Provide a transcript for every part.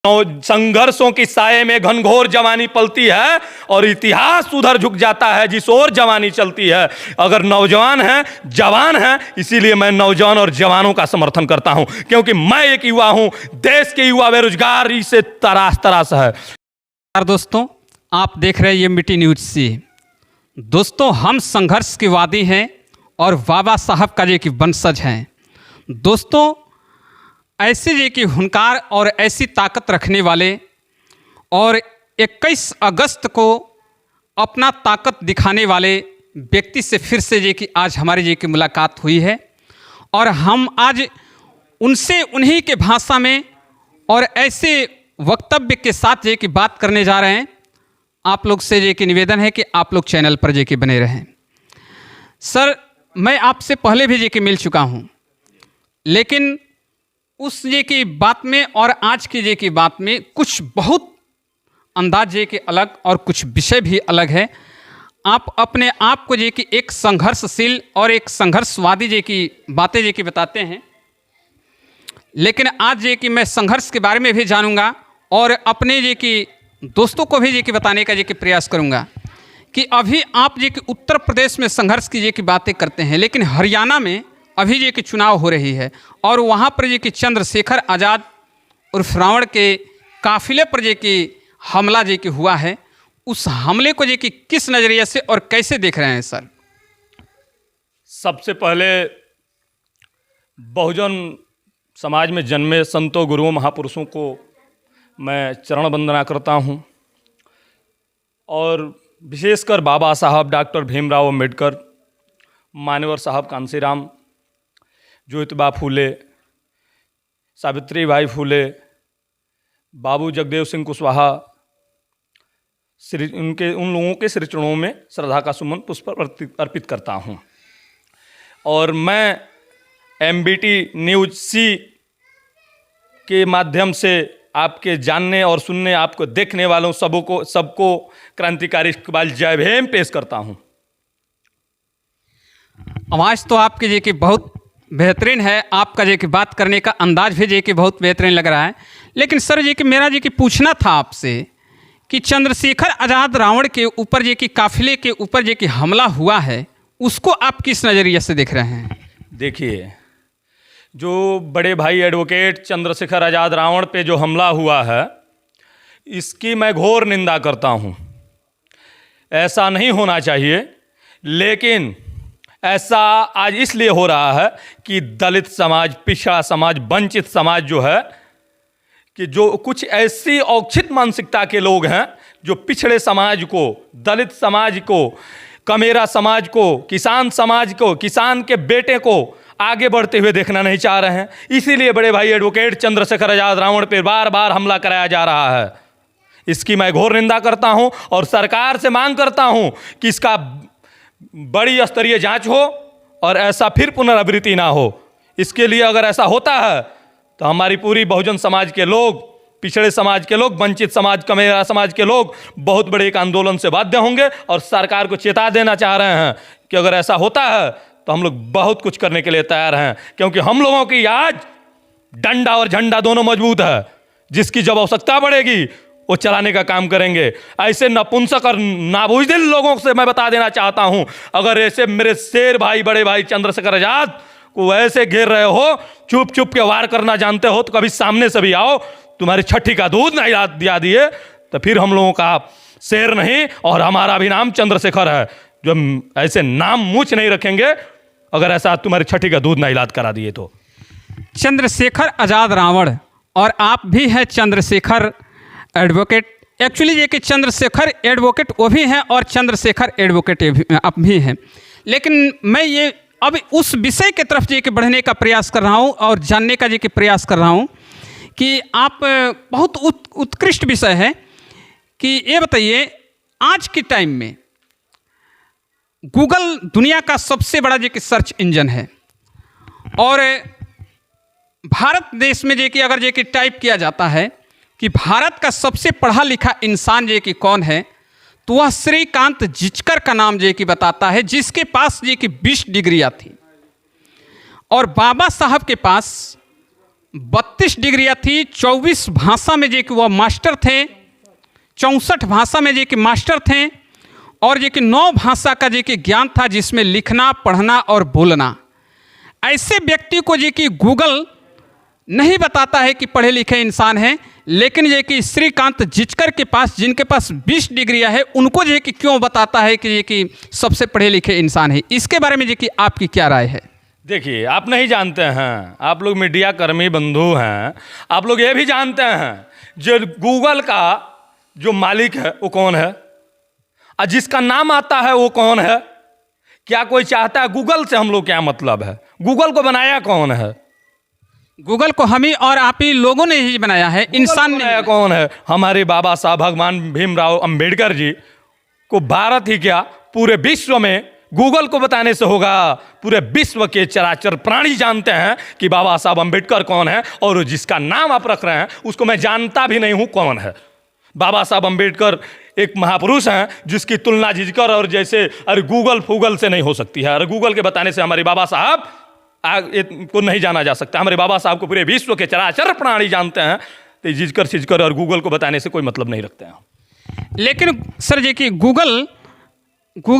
संघर्षों की साये में घनघोर जवानी पलती है और इतिहास उधर झुक जाता है जिस ओर जवानी चलती है। अगर नौजवान हैं, जवान हैं, इसीलिए मैं नौजवान और जवानों का समर्थन करता हूं, क्योंकि मैं एक युवा हूं। देश के युवा बेरोजगारी से तरास तरास है। दोस्तों, आप देख रहे हैं ये मिट्टी न्यूज सी। दोस्तों, हम संघर्ष के वादी हैं और बाबा साहब का जो कि वंशज हैं। दोस्तों, ऐसे जो कि हुनकार और ऐसी ताकत रखने वाले और 21 अगस्त को अपना ताकत दिखाने वाले व्यक्ति से फिर से जो कि आज हमारी जो कि मुलाकात हुई है और हम आज उनसे उन्हीं के भाषा में और ऐसे वक्तव्य के साथ जो कि बात करने जा रहे हैं। आप लोग से जो कि निवेदन है कि आप लोग चैनल पर जो कि बने रहें। सर, मैं आपसे पहले भी जो कि मिल चुका हूँ, लेकिन उस जे की बात में और आज की जे की बात में कुछ बहुत अंदाज जे के अलग और कुछ विषय भी अलग है। आप अपने आप को जे कि एक संघर्षशील और एक संघर्षवादी जे की बातें जे की बताते हैं, लेकिन आज जे कि मैं संघर्ष के बारे में भी जानूंगा और अपने जे कि दोस्तों को भी जे कि बताने का जे कि प्रयास करूंगा कि अभी आप जे कि उत्तर प्रदेश में संघर्ष की जे की बातें करते हैं, लेकिन हरियाणा में अभी जे कि चुनाव हो रही है और वहाँ पर जे कि चंद्रशेखर आज़ाद उर्फ रावण के काफिले पर जे कि हमला जे कि हुआ है, उस हमले को जे कि किस नज़रिए से और कैसे देख रहे हैं सर? सबसे पहले बहुजन समाज में जन्मे संतों, गुरुओं, महापुरुषों को मैं चरण वंदना करता हूँ और विशेषकर बाबा साहब डॉक्टर भीमराव अम्बेडकर, मान्यवर साहब कांशीराम, ज्योतिबा फूले, सावित्रीबाई फूले, बाबू जगदेव सिंह कुशवाहा, उन लोगों के श्री चरणों में श्रद्धा का सुमन पुष्प अर्पित करता हूं। और मैं MBT न्यूज सी के माध्यम से आपके जानने और सुनने, आपको देखने वालों सबको क्रांतिकारी इकबाल जय भीम पेश करता हूं। आवाज़ तो आपके जे कि बहुत बेहतरीन है, आपका जे कि बात करने का अंदाज भी जे कि बहुत बेहतरीन लग रहा है। लेकिन सर जी कि मेरा जे कि पूछना था आपसे कि चंद्रशेखर आज़ाद रावण के ऊपर जे कि काफिले के ऊपर जे कि हमला हुआ है, उसको आप किस नज़रिए से देख रहे हैं? देखिए, जो बड़े भाई एडवोकेट चंद्रशेखर आज़ाद रावण पे जो हमला हुआ है, इसकी मैं घोर निंदा करता हूँ। ऐसा नहीं होना चाहिए, लेकिन ऐसा आज इसलिए हो रहा है कि दलित समाज, पिछड़ा समाज, वंचित समाज जो है, कि जो कुछ ऐसी औक्षित मानसिकता के लोग हैं जो पिछड़े समाज को, दलित समाज को, कमेरा समाज को, किसान समाज को, किसान के बेटे को आगे बढ़ते हुए देखना नहीं चाह रहे हैं। इसीलिए बड़े भाई एडवोकेट चंद्रशेखर आज़ाद रावण पर बार बार हमला कराया जा रहा है। इसकी मैं घोर निंदा करता हूं और सरकार से मांग करता हूं कि इसका बड़ी स्तरीय जांच हो और ऐसा फिर पुनरावृत्ति ना हो। इसके लिए अगर ऐसा होता है तो हमारी पूरी बहुजन समाज के लोग, पिछड़े समाज के लोग, वंचित समाज, कमेरा समाज के लोग बहुत बड़े एक आंदोलन से बाध्य होंगे और सरकार को चेता देना चाह रहे हैं कि अगर ऐसा होता है तो हम लोग बहुत कुछ करने के लिए तैयार हैं, क्योंकि हम लोगों की आज डंडा और झंडा दोनों मजबूत है। जिसकी जब आवश्यकता पड़ेगी वो चलाने का काम करेंगे। ऐसे नपुंसक और नाबुझदिल लोगों से मैं बता देना चाहता हूं, अगर ऐसे मेरे शेर भाई, बड़े भाई चंद्रशेखर आज़ाद को ऐसे घेर रहे हो, चुप चुप के वार करना जानते हो, तो कभी सामने से भी आओ। तुम्हारी छठी का दूध नहीं दिया दिए तो फिर हम लोगों का शेर नहीं और हमारा भी नाम चंद्रशेखर है। जो ऐसे नाम मूछ नहीं रखेंगे अगर ऐसा तुम्हारी छठी का दूध नहीं लाद करा दिए तो। चंद्रशेखर आज़ाद रावण और आप भी हैं चंद्रशेखर एडवोकेट। एक्चुअली ये कि चंद्रशेखर एडवोकेट वो भी हैं और चंद्रशेखर एडवोकेट आप भी हैं, लेकिन मैं ये अब उस विषय की तरफ जे कि बढ़ने का प्रयास कर रहा हूँ और जानने का जे कि प्रयास कर रहा हूँ कि आप बहुत उत्कृष्ट विषय है कि ये बताइए, आज के टाइम में गूगल दुनिया का सबसे बड़ा जे कि सर्च इंजन है और भारत देश में जे कि अगर जे कि टाइप किया जाता है कि भारत का सबसे पढ़ा लिखा इंसान जे कि कौन है, तो वह श्रीकांत जिचकर का नाम जे कि बताता है, जिसके पास जे कि 20 डिग्रियाँ थी और बाबा साहब के पास 32 डिग्रियाँ थी, 24 भाषा में जे कि वह मास्टर थे, 64 भाषा में जे कि मास्टर थे, और जे कि 9 भाषा का जे कि ज्ञान था, जिसमें लिखना, पढ़ना और बोलना। ऐसे व्यक्ति को जे कि गूगल नहीं बताता है कि पढ़े लिखे इंसान हैं, लेकिन ये कि श्रीकांत जिचकर के पास, जिनके पास 20 डिग्रियाँ है, उनको जो है कि क्यों बताता है कि ये कि सबसे पढ़े लिखे इंसान है। इसके बारे में जो कि आपकी क्या राय है? देखिए, आप नहीं जानते हैं, आप लोग मीडिया कर्मी बंधु हैं, आप लोग ये भी जानते हैं जो गूगल का जो मालिक है वो कौन है, और जिसका नाम आता है वो कौन है? क्या कोई चाहता है? गूगल से हम लोग क्या मतलब है? गूगल को बनाया कौन है? गूगल को हम ही और आप ही लोगों ने ही बनाया है, इंसान ने। कौन है? हमारे बाबा साहब भगवान भीमराव अंबेडकर जी को भारत ही क्या पूरे विश्व में गूगल को बताने से होगा। पूरे विश्व के चराचर प्राणी जानते हैं कि बाबा साहब अंबेडकर कौन है, और जिसका नाम आप रख रहे हैं उसको मैं जानता भी नहीं हूं कौन है। बाबा साहब अंबेडकर एक महापुरुष हैं जिसकी तुलना जिचकर और जैसे अरे गूगल फूगल से नहीं हो सकती है। अरे गूगल के बताने से हमारे बाबा साहब को नहीं जाना जा सकता। हमारे बाबा साहब को पूरे विश्व के चराचर प्राणी जानते हैं, तो जिचकर सिचकर और गूगल को बताने से कोई मतलब नहीं रखते हैं। लेकिन सर जी कि गूगल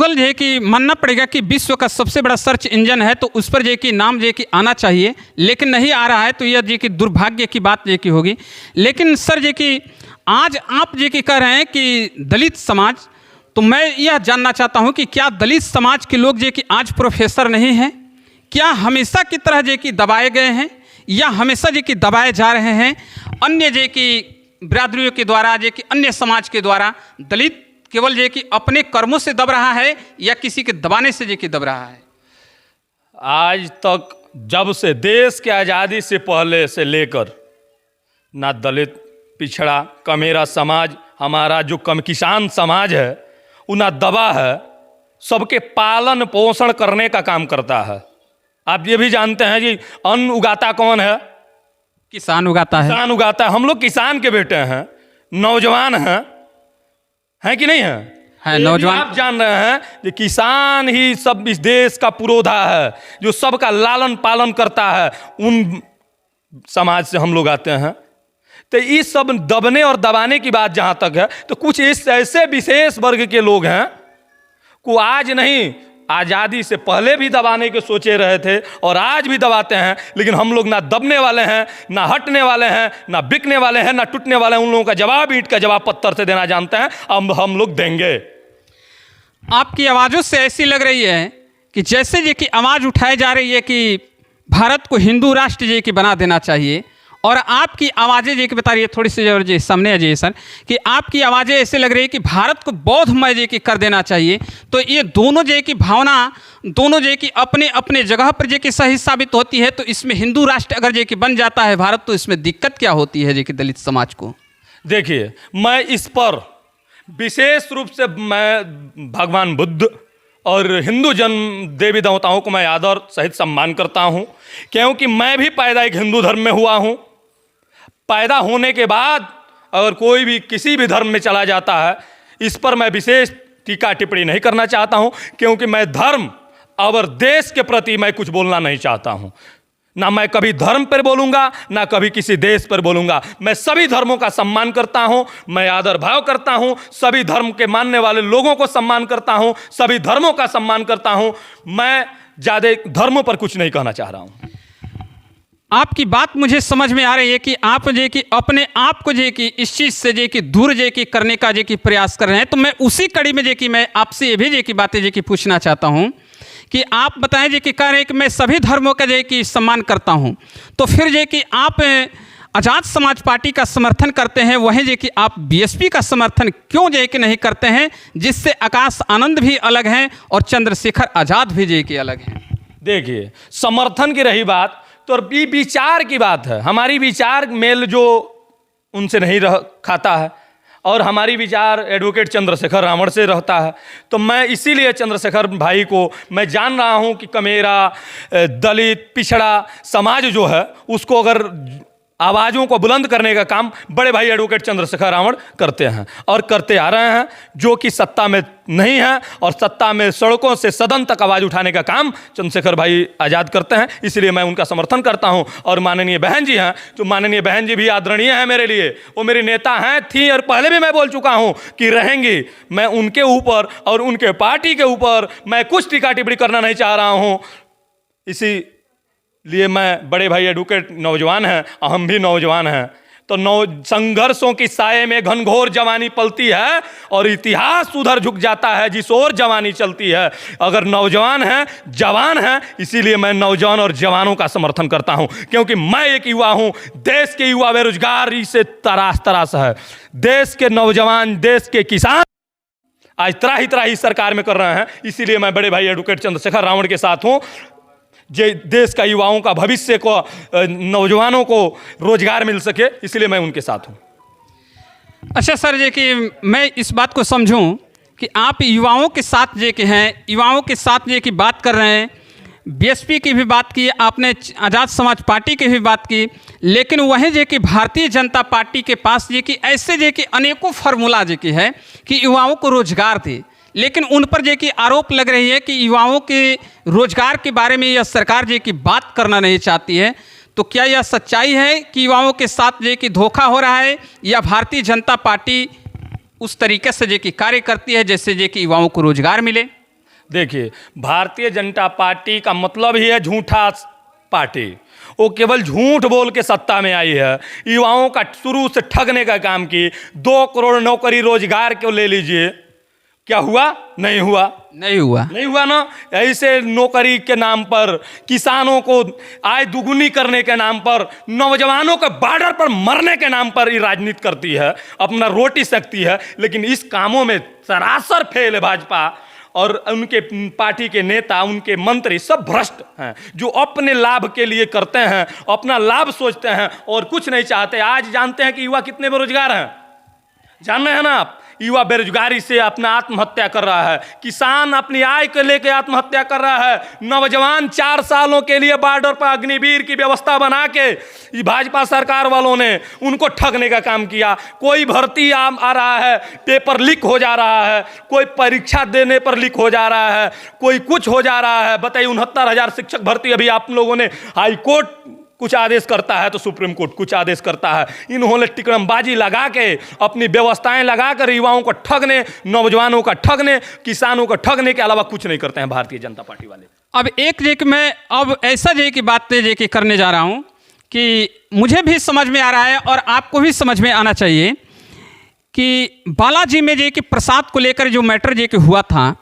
जो है कि मानना पड़ेगा कि विश्व का सबसे बड़ा सर्च इंजन है, तो उस पर जो है कि नाम जो है कि आना चाहिए, लेकिन नहीं आ रहा है, तो यह जो कि दुर्भाग्य की बात जो कि होगी। लेकिन सर जी कि आज आप जो कि कह रहे हैं कि दलित समाज, तो मैं यह जानना चाहता हूं कि क्या दलित समाज के लोग जो कि आज प्रोफेसर नहीं हैं? क्या हमेशा की तरह जो कि दबाए गए हैं, या हमेशा जो कि दबाए जा रहे हैं अन्य जो कि बिरादरियों के द्वारा, जो कि अन्य समाज के द्वारा? दलित केवल जो कि अपने कर्मों से दब रहा है, या किसी के दबाने से जो कि दब रहा है? आज तक जब से देश की आज़ादी से पहले से लेकर ना दलित, पिछड़ा, कमेरा समाज, हमारा जो कम किसान समाज है वो ना दबा है, सबके पालन पोषण करने का काम करता है। आप ये भी जानते हैं कि अन्न उगाता कौन है? किसान उगाता है। किसान उगाता है। हम लोग किसान के बेटे हैं, नौजवान हैं कि नहीं है नौजवान। आप जान रहे हैं कि किसान ही सब इस देश का पुरोधा है, जो सबका लालन पालन करता है। उन समाज से हम लोग आते हैं। तो इस सब दबने और दबाने की बात जहां तक है, तो कुछ इस ऐसे विशेष वर्ग के लोग हैं को आज नहीं, आज़ादी से पहले भी दबाने के सोचे रहे थे और आज भी दबाते हैं। लेकिन हम लोग ना दबने वाले हैं, ना हटने वाले हैं, ना बिकने वाले हैं, ना टूटने वाले हैं। उन लोगों का जवाब ईंट का जवाब पत्थर से देना जानते हैं, हम लोग देंगे। आपकी आवाज़ों से ऐसी लग रही है कि जैसे ये कि आवाज़ उठाई जा रही है कि भारत को हिंदू राष्ट्र ये कि बना देना चाहिए, और आपकी आवाज़ें ये कि बता रही है, थोड़ी सी जो सामने आ जाइए सर, कि आपकी आवाज़ें ऐसे लग रही है कि भारत को बौद्धमय ये कि कर देना चाहिए। तो ये दोनों जो कि भावना, दोनों जो कि अपने अपने जगह पर जो कि सही साबित होती है, तो इसमें हिंदू राष्ट्र अगर जो कि बन जाता है भारत, तो इसमें दिक्कत क्या होती है जो कि दलित समाज को? देखिए, मैं इस पर विशेष रूप से मैं भगवान बुद्ध और हिंदू जन्म देवी देवताओं को मैं आदर सहित सम्मान करता हूँ, क्योंकि मैं भी पैदा एक हिंदू धर्म में हुआ हूँ। पैदा होने के बाद अगर कोई भी किसी भी धर्म में चला जाता है, इस पर मैं विशेष टीका टिप्पणी नहीं करना चाहता हूँ, क्योंकि मैं धर्म और देश के प्रति मैं कुछ बोलना नहीं चाहता हूँ। ना मैं कभी धर्म पर बोलूँगा, ना कभी किसी देश पर बोलूँगा। मैं सभी धर्मों का सम्मान करता हूँ, मैं आदर भाव करता हूँ, सभी धर्म के मानने वाले लोगों को सम्मान करता हूँ, सभी धर्मों का सम्मान करता हूँ। मैं ज़्यादा धर्मों पर कुछ नहीं कहना चाह रहा हूँ। आपकी बात मुझे समझ में आ रही है कि आप जो कि अपने आप को जो कि इस चीज़ से जो कि दूर जो कि करने का जो कि प्रयास कर रहे हैं। तो मैं उसी कड़ी में जो कि मैं आपसे ये भी जो कि बातें जो कि पूछना चाहता हूँ कि आप बताएं जो कि कह रहे हैं कि मैं सभी धर्मों का जो कि सम्मान करता हूँ, तो फिर जो कि आप आज़ाद समाज पार्टी का समर्थन करते हैं, वहीं जो कि आप बीएसपी का समर्थन क्यों जो कि नहीं करते हैं, जिससे आकाश आनंद भी अलग हैं और चंद्रशेखर आज़ाद भी जो कि अलग हैं? देखिए, समर्थन की रही बात, तो ये विचार की बात है। हमारी विचार मेल जो उनसे नहीं रह खाता है, और हमारी विचार एडवोकेट चंद्रशेखर रावण से रहता है। तो मैं इसीलिए चंद्रशेखर भाई को मैं जान रहा हूं कि कमेरा, दलित, पिछड़ा समाज जो है उसको अगर आवाज़ों को बुलंद करने का काम बड़े भाई एडवोकेट चंद्रशेखर रावण करते हैं और करते आ रहे हैं, जो कि सत्ता में नहीं है और सत्ता में सड़कों से सदन तक आवाज़ उठाने का काम चंद्रशेखर भाई आज़ाद करते हैं। इसलिए मैं उनका समर्थन करता हूं। और माननीय बहन जी हैं, तो माननीय बहन जी भी आदरणीय हैं मेरे लिए, वो मेरी नेता हैं, थी और पहले भी मैं बोल चुका हूं कि रहेंगी। मैं उनके ऊपर और उनके पार्टी के ऊपर मैं कुछ टीका टिप्पणी करना नहीं चाह रहा हूं। इसीलिए मैं, बड़े भाई एडवोकेट नौजवान हैं, हम भी नौजवान हैं, तो संघर्षों की साये में घनघोर जवानी पलती है और इतिहास उधर झुक जाता है जिस ओर जवानी चलती है। अगर नौजवान हैं, जवान हैं, इसीलिए मैं नौजवान और जवानों का समर्थन करता हूं, क्योंकि मैं एक युवा हूं। देश के युवा बेरोजगारी से तरास है। देश के नौजवान, देश के किसान आज त्राही त्राही सरकार में कर रहे हैं। इसीलिए मैं बड़े भाई एडवोकेट चंद्रशेखर रावण के साथ हूं। देश का युवाओं का भविष्य को, नौजवानों को रोजगार मिल सके, इसलिए मैं उनके साथ हूं। अच्छा सर, जे कि मैं इस बात को समझूं कि आप युवाओं के साथ जे के हैं, युवाओं के साथ जे की बात कर रहे हैं, बीएसपी की भी बात की आपने, आज़ाद समाज पार्टी की भी बात की, लेकिन वहीं जे कि भारतीय जनता पार्टी के पास जे कि ऐसे जे कि अनेकों फार्मूला जे कि है कि युवाओं को रोजगार दे, लेकिन उन पर जे कि आरोप लग रही है कि युवाओं के रोजगार के बारे में यह सरकार जे कि बात करना नहीं चाहती है। तो क्या यह सच्चाई है कि युवाओं के साथ जे कि धोखा हो रहा है, या भारतीय जनता पार्टी उस तरीके से जे कि कार्य करती है जैसे जे कि युवाओं को रोजगार मिले? देखिए, भारतीय जनता पार्टी का मतलब ही है झूठा पार्टी। वो केवल झूठ बोल के सत्ता में आई है। युवाओं का शुरू से ठगने का काम की। 2 करोड़ नौकरी रोजगार को ले लीजिए, क्या हुआ? नहीं हुआ ना। ऐसे नौकरी के नाम पर, किसानों को आय दुगुनी करने के नाम पर, नौजवानों को बॉर्डर पर मरने के नाम पर ये राजनीति करती है, अपना रोटी सेकती है। लेकिन इस कामों में सरासर फेल है भाजपा और उनके पार्टी के नेता, उनके मंत्री सब भ्रष्ट हैं, जो अपने लाभ के लिए करते हैं, अपना लाभ सोचते हैं और कुछ नहीं चाहते। आज जानते हैं कि युवा कितने बेरोजगार हैं? जान रहे हैं ना आप? युवा बेरोजगारी से अपना आत्महत्या कर रहा है, किसान अपनी आय को लेकर आत्महत्या कर रहा है, नौजवान 4 सालों के लिए बॉर्डर पर अग्निवीर की व्यवस्था बना के भाजपा सरकार वालों ने उनको ठगने का काम किया। कोई भर्ती आ रहा है, पेपर लीक हो जा रहा है, कोई परीक्षा देने पर लीक हो जा रहा है, कोई कुछ हो जा रहा है। बताइए, 69,000 शिक्षक भर्ती अभी आप लोगों ने, हाई कोर्ट कुछ आदेश करता है तो सुप्रीम कोर्ट कुछ आदेश करता है। इन्होंने टिकड़मबाजी लगा के, अपनी व्यवस्थाएं लगाकर युवाओं को ठगने, नौजवानों का ठगने, किसानों को ठगने के अलावा कुछ नहीं करते हैं भारतीय जनता पार्टी वाले। अब एक जे कि मैं अब ऐसा जे की बात जे कि करने जा रहा हूं कि मुझे भी समझ में आ रहा है और आपको भी समझ में आना चाहिए कि बालाजी में जे कि प्रसाद को लेकर जो मैटर जे कि हुआ था,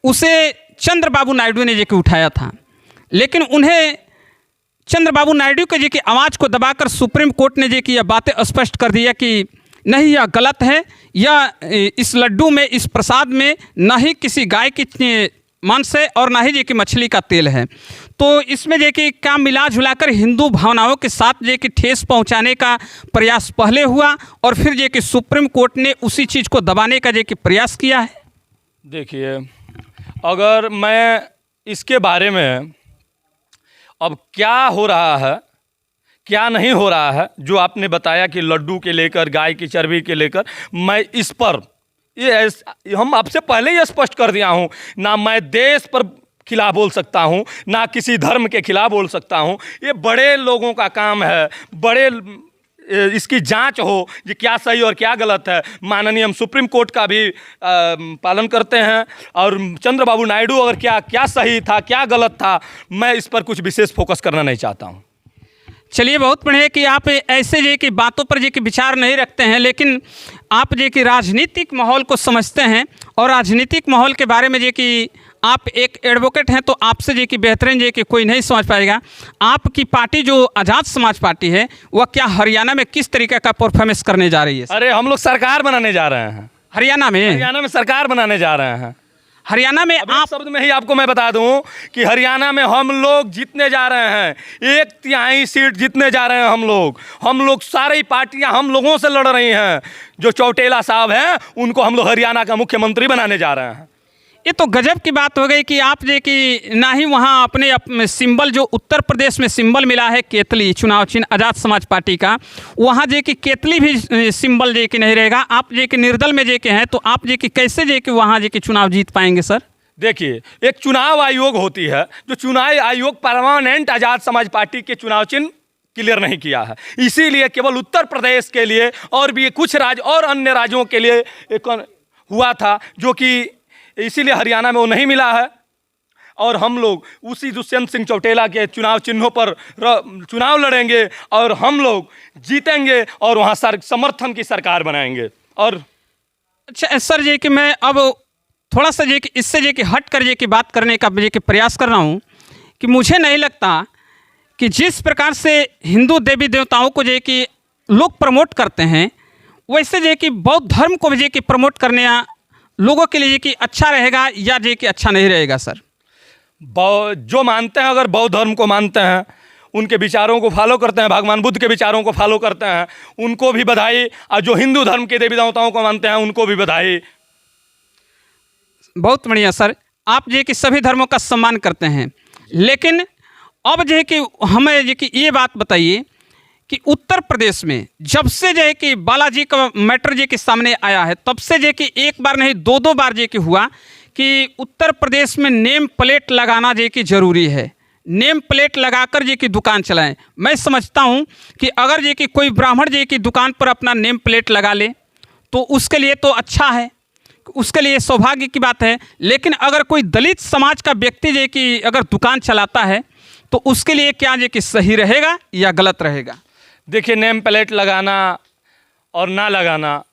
उसे चंद्रबाबू नायडू ने जे कि उठाया था, लेकिन उन्हें चंद्रबाबू नायडू के जी की आवाज़ को दबाकर सुप्रीम कोर्ट ने जी की यह बातें स्पष्ट कर दिया कि नहीं, यह गलत है, या इस लड्डू में, इस प्रसाद में ना ही किसी गाय की मांस है और ना ही जी की मछली का तेल है। तो इसमें जे कि क्या मिला जुलाकर हिंदू भावनाओं के साथ जे कि ठेस पहुंचाने का प्रयास पहले हुआ और फिर जे कि सुप्रीम कोर्ट ने उसी चीज़ को दबाने का जे कि प्रयास किया है। देखिए, अगर मैं इसके बारे में अब क्या हो रहा है, क्या नहीं हो रहा है, जो आपने बताया कि लड्डू के लेकर, गाय की चर्बी के लेकर, मैं इस पर हम आपसे पहले ही स्पष्ट कर दिया हूं, ना मैं देश पर खिलाफ बोल सकता हूं, ना किसी धर्म के खिलाफ बोल सकता हूं। ये बड़े लोगों का काम है, बड़े इसकी जांच हो कि क्या सही और क्या गलत है। माननीय हम सुप्रीम कोर्ट का भी पालन करते हैं और चंद्रबाबू नायडू अगर क्या सही था, क्या गलत था, मैं इस पर कुछ विशेष फोकस करना नहीं चाहता हूं। चलिए, बहुत बढ़िया कि आप ऐसे जे कि बातों पर जे कि विचार नहीं रखते हैं, लेकिन आप जे कि राजनीतिक माहौल को समझते हैं और राजनीतिक माहौल के बारे में जे कि आप एक एडवोकेट हैं, तो आपसे जे कि बेहतरीन जे कि कोई नहीं समझ पाएगा। आपकी पार्टी जो आज़ाद समाज पार्टी है, वह क्या हरियाणा में किस तरीके का परफॉर्मेंस करने जा रही है? अरे, हम लोग सरकार बनाने जा रहे हैं हरियाणा में सरकार बनाने जा रहे हैं। हरियाणा में आप शब्द में ही आपको मैं बता दूं कि हरियाणा में हम लोग जीतने जा रहे हैं, 1/3 सीट जीतने जा रहे हैं। हम लोग सारी पार्टियां हम लोगों से लड़ रही हैं। जो चौटेला साहब हैं, उनको हम लोग हरियाणा का मुख्यमंत्री बनाने जा रहे हैं। ये तो गजब की बात हो गई कि आप जे कि ना ही वहाँ अपने सिंबल जो उत्तर प्रदेश में सिंबल मिला है केतली चुनाव चिन्ह आज़ाद समाज पार्टी का, वहाँ जे कि केतली भी सिंबल जे कि नहीं रहेगा। आप जे कि निर्दल में जे के हैं तो आप जे कि कैसे जे कि वहाँ जे कि चुनाव जीत पाएंगे सर? देखिए, एक चुनाव आयोग होती है, जो चुनाव आयोग परमानेंट आज़ाद समाज पार्टी के चुनाव चिन्ह क्लियर नहीं किया है, इसीलिए केवल उत्तर प्रदेश के लिए और भी कुछ राज्य और अन्य राज्यों के लिए एक हुआ था, जो कि इसीलिए हरियाणा में वो नहीं मिला है। और हम लोग उसी दुष्यंत सिंह चौटेला के चुनाव चिन्हों पर चुनाव लड़ेंगे और हम लोग जीतेंगे और वहाँ समर्थन की सरकार बनाएंगे। और अच्छा सर जी कि मैं अब थोड़ा सा जे कि इससे जे कि हट कर जे कि बात करने का जे कि प्रयास कर रहा हूँ कि मुझे नहीं लगता कि जिस प्रकार से हिंदू देवी देवताओं को जे कि लोग प्रमोट करते हैं, वैसे जे कि बौद्ध धर्म को भी जे कि प्रमोट करने लोगों के लिए कि अच्छा रहेगा या जे कि अच्छा नहीं रहेगा सर? जो मानते हैं, अगर बौद्ध धर्म को मानते हैं, उनके विचारों को फॉलो करते हैं, भगवान बुद्ध के विचारों को फॉलो करते हैं, उनको भी बधाई। और जो हिंदू धर्म के देवी देवताओं को मानते हैं, उनको भी बधाई। बहुत बढ़िया सर, आप जे कि सभी धर्मों का सम्मान करते हैं, लेकिन अब जो है कि हमें जो कि ये बात बताइए कि उत्तर प्रदेश में जब से जो है कि बालाजी का मैटर जो कि सामने आया है, तब से जो कि एक बार नहीं दो बार जो कि हुआ कि उत्तर प्रदेश में नेम प्लेट लगाना जो कि ज़रूरी है। नेम प्लेट लगाकर जो कि दुकान चलाएं। मैं समझता हूं कि अगर जो कि कोई ब्राह्मण जो कि दुकान पर अपना नेम प्लेट लगा ले तो उसके लिए तो अच्छा है, उसके लिए सौभाग्य की बात है। लेकिन अगर कोई दलित समाज का व्यक्ति जो कि अगर दुकान चलाता है तो उसके लिए क्या जो कि सही रहेगा या गलत रहेगा? देखिए, नेम प्लेट लगाना और ना लगाना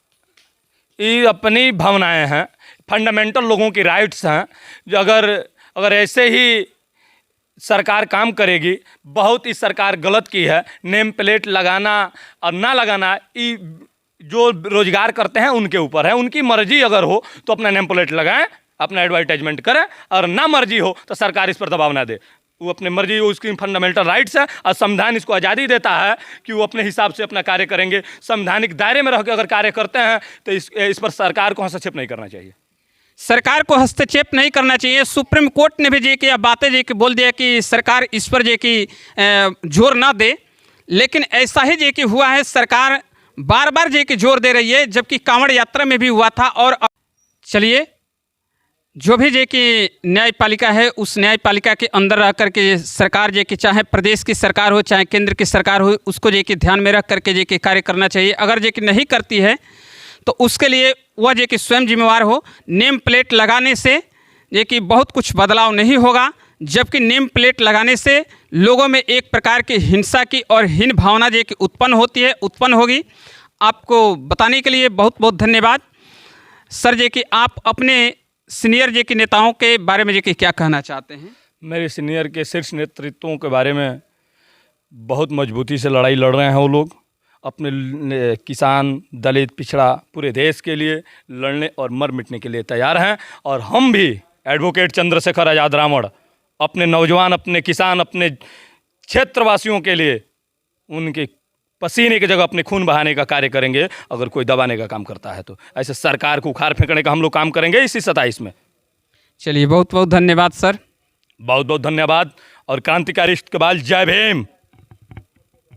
ये अपनी भावनाएं हैं, फंडामेंटल लोगों की राइट्स हैं। जो अगर ऐसे ही सरकार काम करेगी, बहुत ही सरकार गलत की है। नेम प्लेट लगाना और ना लगाना ये जो रोजगार करते हैं उनके ऊपर है, उनकी मर्जी अगर हो तो अपना नेम प्लेट लगाएं, अपना एडवर्टाइजमेंट करें, और ना मर्जी हो तो सरकार इस पर दबाव ना दे। वो अपने मर्जी, उसकी फंडामेंटल राइट्स है और संविधान इसको आज़ादी देता है कि वो अपने हिसाब से अपना कार्य करेंगे। संवैधानिक दायरे में रह के अगर कार्य करते हैं तो इस पर सरकार को हस्तक्षेप नहीं करना चाहिए। सरकार को हस्तक्षेप नहीं करना चाहिए। सुप्रीम कोर्ट ने भी जे कि बातें जे कि बोल दिया कि सरकार इस पर जे कि जोर ना दे, लेकिन ऐसा ही जे कि हुआ है। सरकार बार बार जे कि जोर दे रही है, जबकि कांवड़ यात्रा में भी हुआ था। और चलिए, जो भी जे कि न्यायपालिका है, उस न्यायपालिका के अंदर रह करके सरकार जे कि चाहे प्रदेश की सरकार हो चाहे केंद्र की सरकार हो, उसको जे कि ध्यान में रख करके जे कि कार्य करना चाहिए। अगर जे कि नहीं करती है तो उसके लिए वह जे कि स्वयं जिम्मेवार हो। नेम प्लेट लगाने से जे कि बहुत कुछ बदलाव नहीं होगा, जबकि नेम प्लेट लगाने से लोगों में एक प्रकार की हिंसा की और हीन भावना जे कि उत्पन्न होगी। आपको बताने के लिए बहुत बहुत धन्यवाद सर। जे कि आप अपने सीनियर जे कि नेताओं के बारे में जे कि क्या कहना चाहते हैं? मेरे सीनियर के शीर्ष नेतृत्वों के बारे में बहुत मजबूती से लड़ाई लड़ रहे हैं। वो लोग अपने किसान, दलित, पिछड़ा, पूरे देश के लिए लड़ने और मर मिटने के लिए तैयार हैं। और हम भी एडवोकेट चंद्रशेखर आज़ाद रावण अपने नौजवान, अपने किसान, अपने क्षेत्रवासियों के लिए उनके पसीने की जगह अपने खून बहाने का कार्य करेंगे। अगर कोई दबाने का काम करता है तो ऐसे सरकार को उखाड़ फेंकने का हम लोग काम करेंगे इसी 27 में। चलिए, बहुत बहुत धन्यवाद सर। बहुत बहुत धन्यवाद। और क्रांतिकारी इकबाल, जय भीम।